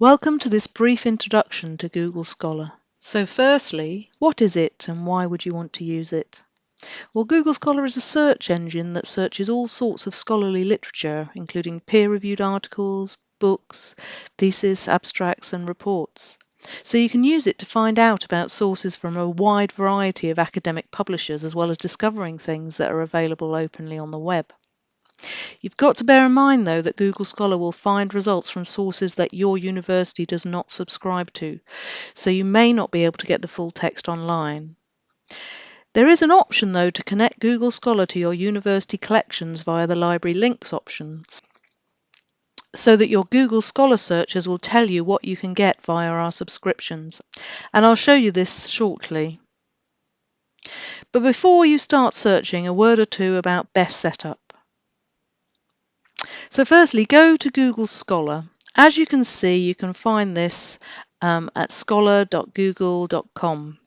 Welcome to this brief introduction to Google Scholar. So firstly, what is it and why would you want to use it? Well, Google Scholar is a search engine that searches all sorts of scholarly literature, including peer-reviewed articles, books, theses, abstracts and reports. So you can use it to find out about sources from a wide variety of academic publishers, as well as discovering things that are available openly on the web. You've got to bear in mind, though, that Google Scholar will find results from sources that your university does not subscribe to, so you may not be able to get the full text online. There is an option, though, to connect Google Scholar to your university collections via the Library Links option, so that your Google Scholar searches will tell you what you can get via our subscriptions. And I'll show you this shortly. But before you start searching, a word or two about best setup. So firstly, go to Google Scholar. As you can see, you can find this at scholar.google.com.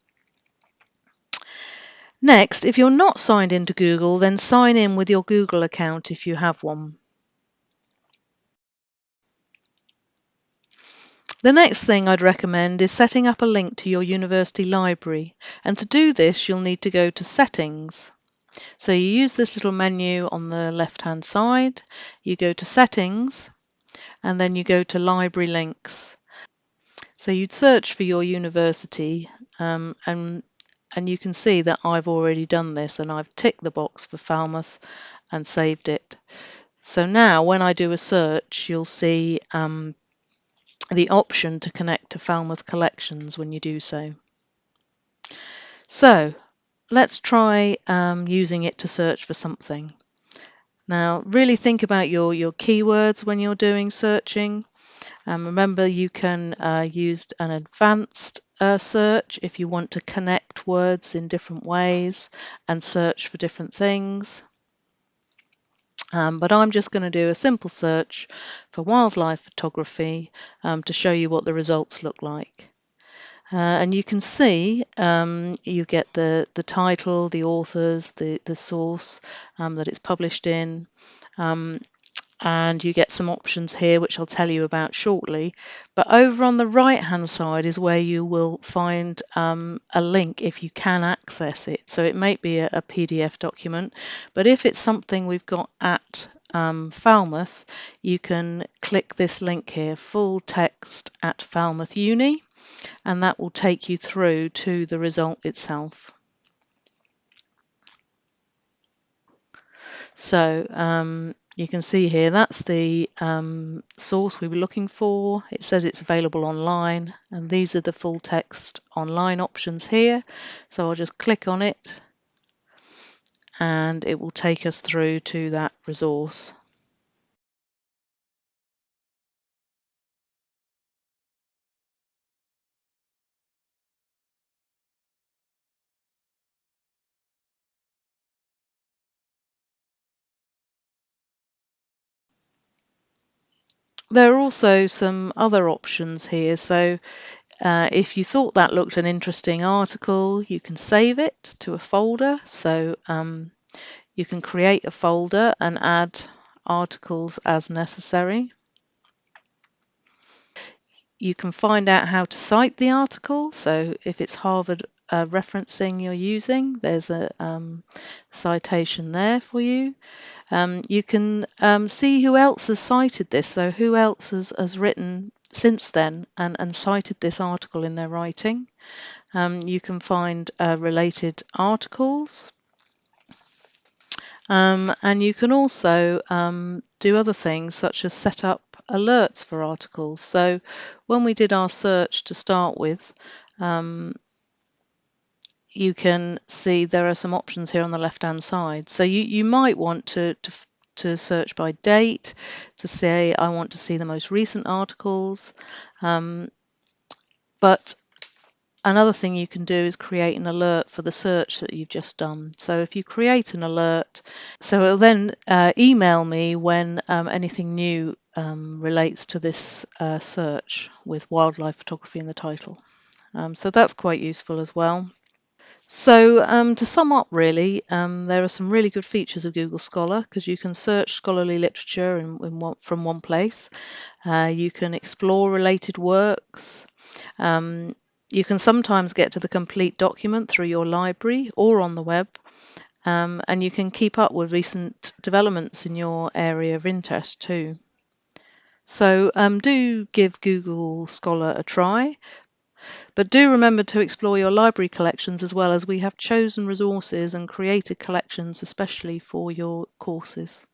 Next, if you're not signed into Google, then sign in with your Google account if you have one. The next thing I'd recommend is setting up a link to your university library. And to do this, you'll need to go to Settings. So you use this little menu on the left-hand side, you go to Settings, and then you go to Library Links. So you'd search for your university and you can see that I've already done this and I've ticked the box for Falmouth and saved it. So now when I do a search, you'll see the option to connect to Falmouth Collections when you do so. So let's try using it to search for something. Now really think about your keywords when you're doing searching. Remember, you can use an advanced search if you want to connect words in different ways and search for different things. But I'm just going to do a simple search for wildlife photography to show you what the results look like. And you can see you get the title, the authors, the source that it's published in. And you get some options here which I'll tell you about shortly, but over on the right hand side is where you will find a link if you can access it. So it may be a PDF document, but if it's something we've got at Falmouth, you can click this link here, full text at Falmouth Uni, and that will take you through to the result itself. So you can see here that's the source we were looking for. It says it's available online, and these are the full text online options here. So I'll just click on it and it will take us through to that resource. There are also some other options here. So if you thought that looked an interesting article, you can save it to a folder. So you can create a folder and add articles as necessary. You can find out how to cite the article. So if it's Harvard referencing you're using, there's a citation there for you. You can see who else has cited this, so who else has written since then and cited this article in their writing. You can find related articles. And you can also do other things such as set up alerts for articles. So when we did our search to start with, you can see there are some options here on the left hand side. So you might want to search by date, to say I want to see the most recent articles. But another thing you can do is create an alert for the search that you've just done. So if you create an alert, so it'll then email me when anything new relates to this search with wildlife photography in the title. So that's quite useful as well. So to sum up really, there are some really good features of Google Scholar because you can search scholarly literature from one place. You can explore related works. Um, you can sometimes get to the complete document through your library or on the web. And you can keep up with recent developments in your area of interest too. So do give Google Scholar a try. But do remember to explore your library collections as well, as we have chosen resources and created collections especially for your courses.